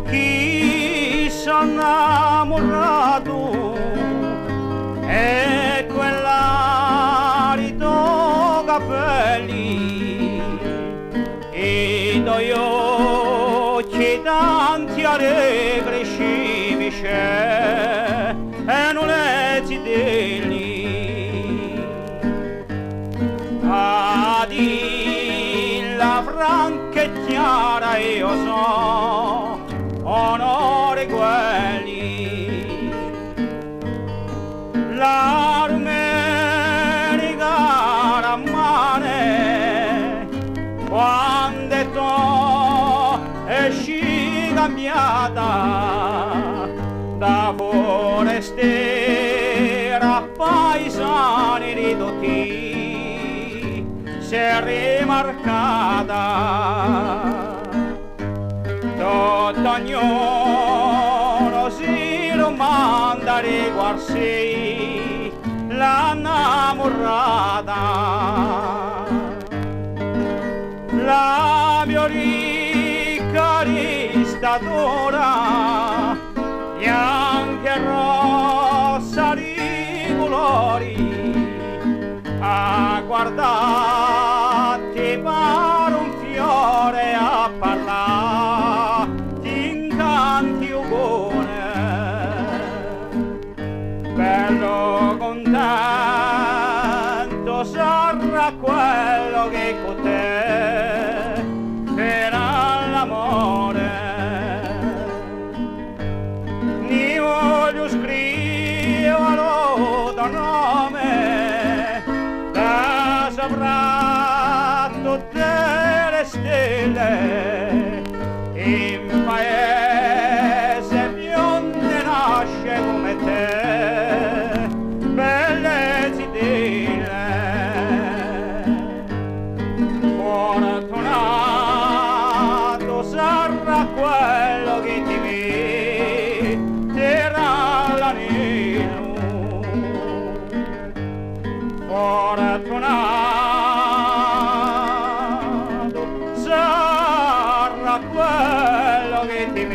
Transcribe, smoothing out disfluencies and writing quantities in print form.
chi s'è innamorato e quell'arido capelli e i tuoi occhi tanti allegri c'è e non le zidelli la franca e chiara io so onore quelli l'armenica rammane quando tu esci cambiata da forestiera paesani ridotti si è rimarcata tutto ognuno si domanda a riguardarsi la innamorata la mia ricca ristatura bianca e rossa di colori a guardarti pare un fiore a parlare di incanti buone bello contento sarà quello che con te era l'amore ni voglio scriverlo da nome da sopra tutte le stelle in paese bionde nasce come te belle zitelle fortunato sarà quello che ti metterà l'anello fortunato sarà quello che ti